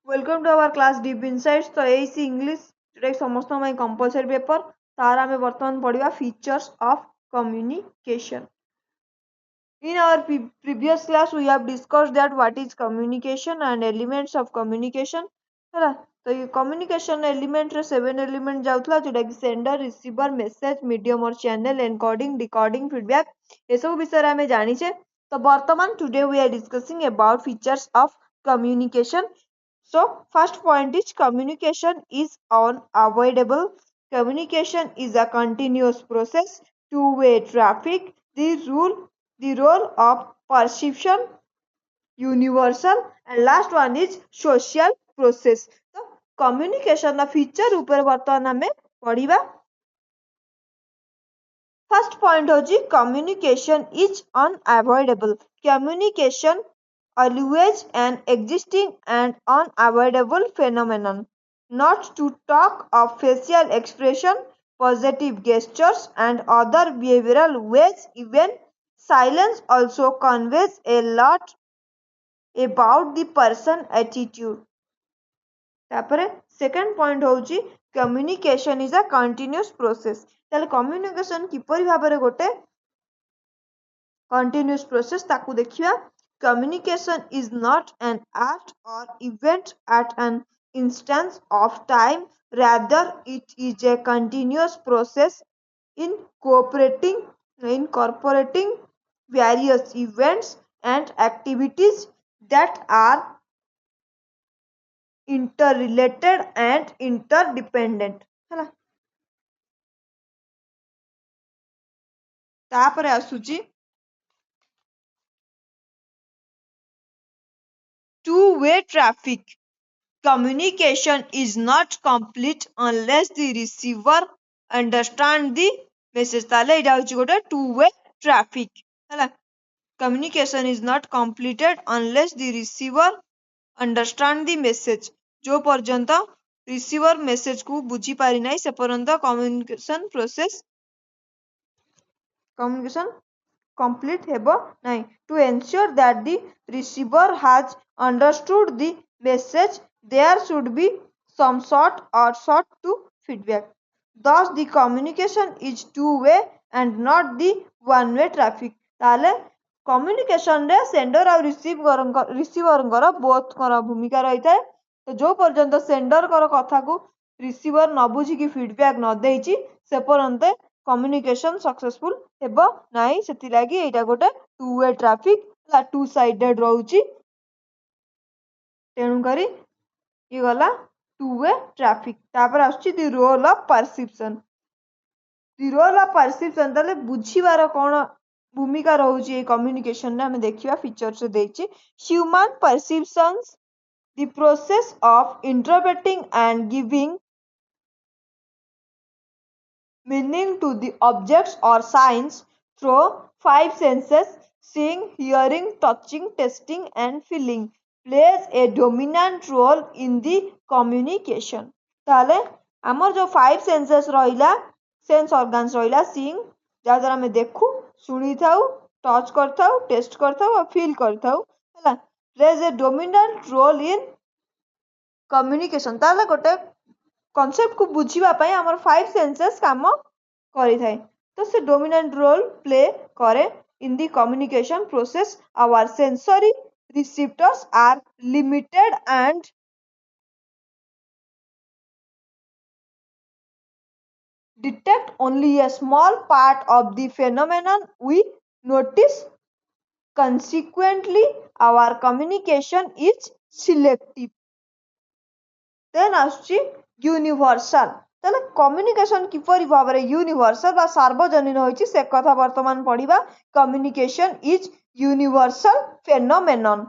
Welcome to our class Deep Insights. तो AEC English today समस्त में compulsory paper तार आमे वर्तमान पढ़िबा features of communication. In our previous class we have discussed that what is communication and elements of communication. ହେଲା तो ये communication element रे 7 element जाउथला जोटा कि sender, receiver, message, medium or channel, encoding, decoding, feedback ये सब विषय रे हमें जानी छे. तो वर्तमान today we are discussing about features of communication. So first point is communication is unavoidable. Communication is a continuous process, two-way traffic. The role of perception, universal, and last one is social process. So communication na feature ऊपर वर्तमान हमें पढ़िबा. First point होची communication is unavoidable. Communication always an existing and unavoidable phenomenon. Not to talk of facial expression, positive gestures and other behavioral ways, even silence also conveys a lot about the person attitude. तापरे second point होची communication is a continuous process. ताले communication किपरि भाबरे गोटे continuous process ताकू देखिया. Communication is not an act or event at an instance of time. Rather, it is a continuous process incorporating various events and activities that are interrelated and interdependent. ହେଲା तापरे आसुची two-way traffic. Communication is not complete unless the receiver understand the message. ताले इडा होची गोटे two-way traffic. ହେଲା communication is not completed unless the receiver understand the message. जो पर्यंत receiver message को बुझी पारि नाही से पर्यंत communication complete ହେବ ନାହିଁ. To ensure that the receiver has understood the message, there should be some sort to feedback. Thus, the communication is two-way and not the one-way traffic. ताले communication रे sender और receiver कर both कर भूमिका रही थाए. तो जो पर्यंत sender कर कथा को receiver न बुझी की feedback न देइची से पर्यंत communication successful हेबो नाही. सेति लागी एटा गोटे two way traffic ला two sided रहउची. तेणु करी ये गला two way traffic. तापर आछी the role of perception. The role of perception ताले बुझीबार कोन भूमिका रहउची ए communication रे हमें देखिबा features रे देइची. Human perceptions, the process of interpreting and giving meaning to the objects or signs through five senses: seeing, hearing, touching, tasting and feeling, plays a dominant role in the communication. ताले हमर जो five senses रहिला, sense organs रहिला, seeing जा द्वारा हमें देखू, सुनी थाउ, टच करथाउ, टेस्ट करथाउ और फील करथाउ. हला plays a dominant role in communication. ताले गोटे कॉन्सेप्ट को बुझीबा पई हमर फाइव सेंसेस काम करि थाए. तो से डोमिनेंट रोल प्ले करे in the communication process. Our sensory receptors are limited and detect only a small part of the phenomenon we notice. Consequently, our communication is selective. Then आसुची universal. ताले communication किपरि भाबरे universal बा सार्वजनीन होइची से कथा वर्तमान पढ़िबा. Communication is universal phenomenon.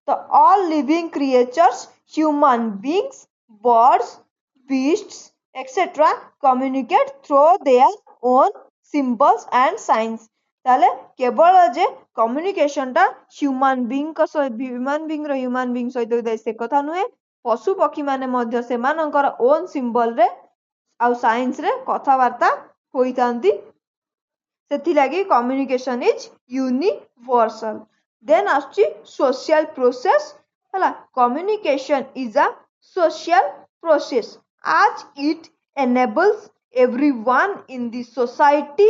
तो all living creatures, human beings, birds, beasts, etc. communicate through their own symbols and signs. ताले केवल जे कम्युनिकेशन टा ह्यूमन बीइंग सहित से कथा नुहे. पशु पक्षी माने मध्य सेमानंकर ओन सिंबल रे आउ साइंस रे कथावार्ता होइतांती. सेथि लागी कम्युनिकेशन इज यूनिवर्सल. देन आछी सोशल प्रोसेस. है communication is a social process as it enables everyone in the society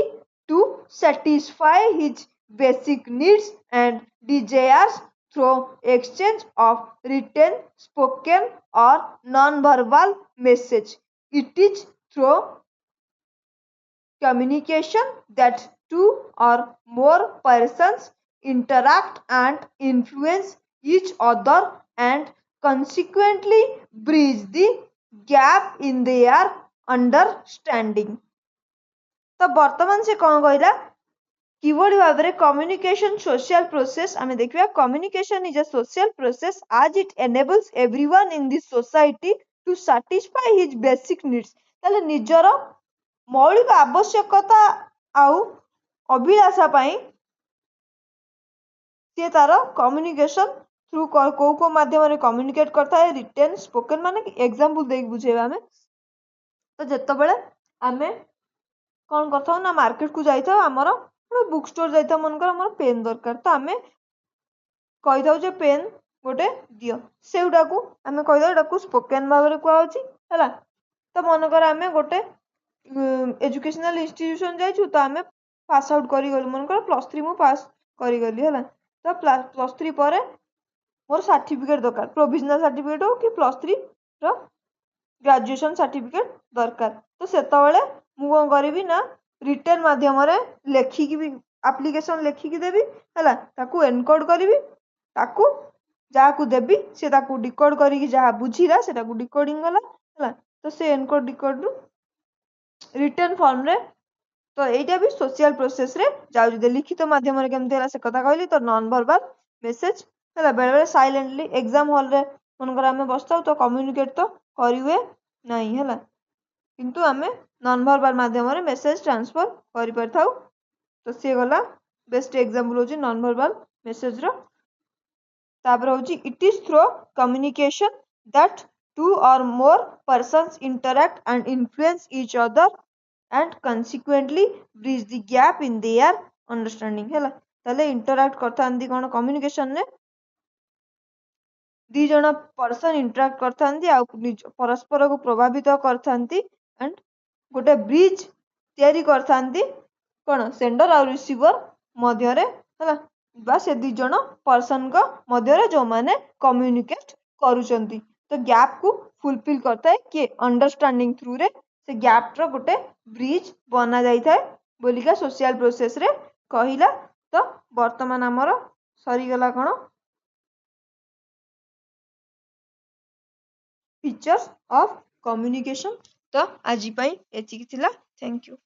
to satisfy his basic needs and desires through exchange of written, spoken or non-verbal message. It is through communication that two or more persons interact and influence each other and consequently bridge the gap in their understanding. तो वर्तमान से कौन कहला किभଳି भाବରେ communication social process आमे देखिबा communication is a social process as it enables everyone in this society to satisfy his basic needs ताले निजर मौलिक आवश्यकता आउ अभिलाषा पाई से तार कम्युनिकेशन थ्रू को माध्यम रे कम्युनिकेट करता है रिटन स्पोकन माने एग्जांपल देख बुझेबा हमें तो जत्तो बेले हमें कौन करथौ ना मार्केट को जाइथौ हमर बुक स्टोर जाइथौ मनकर हमर पेन दरकार तो हमें कहिथौ जे पेन गोटे दियो सेउडा को हमें कहिथौ एटा को स्पोकन भाबरे को आउची हला तो मनकर हमें गोटे एजुकेशनल इंस्टीट्यूशन जाइछु तो हमें पास आउट करी गली मनकर +3 मु पास करी गली हला तो +3 पर मोर सर्टिफिकेट दरकार प्रोविजनल सर्टिफिकेट हो कि +3 रो ग्रेजुएशन सर्टिफिकेट दरकार तो सेता बेले मु कोन करबी ना रिटन माध्यम रे लेखि की भी एप्लीकेशन लेखि की देबी हला ताकू एनकोड करबी ताकू जहा को देबी से ताकू डिकोड करी की जहा बुझिला सेटा को डिकोडिंग गला हला तो से एनकोड डिकोड रु रिटन फॉर्म रे तो एटा भी सोशल प्रोसेस रे जाउ जे लिखित माध्यम रे केमते हला से कथा कहली तो नॉन वर्बल मेसेज हला बेले बेले साइलेंटली एग्जाम हॉल रे मनकर हमें बसताउ तो कम्युनिकेट तो करिवे नहीं हला किंतु हमें नॉन वर्बल माध्यम रे मेसेज ट्रांसफर करि परथाउ तो से गला बेस्ट एग्जांपल होची नॉन वर्बल मेसेज रो तापर होची it is through communication that two or more persons interact and influence each other and consequently bridge the gap in their understanding hela tale interact करथांती cone communication ने दी जण person interact करथांती आ परस्पर को प्रभावित करथांती and गोटे bridge तयारी करथांती कोन sender और receiver मध्य रे हला बा से दी जण पर्सन को मध्य रे जो माने कम्युनिकेट करूचंती तो गैप को फुलफिल करता है कि अंडरस्टैंडिंग थ्रू रे से गैप रो गोटे ब्रिज बना जाई थाए बोलिका सोशल प्रोसेस रे कहिला तो वर्तमान हमर सरी गला कोन फीचर्स ऑफ कम्युनिकेशन तो आज पाई एची थिला थैंक यू।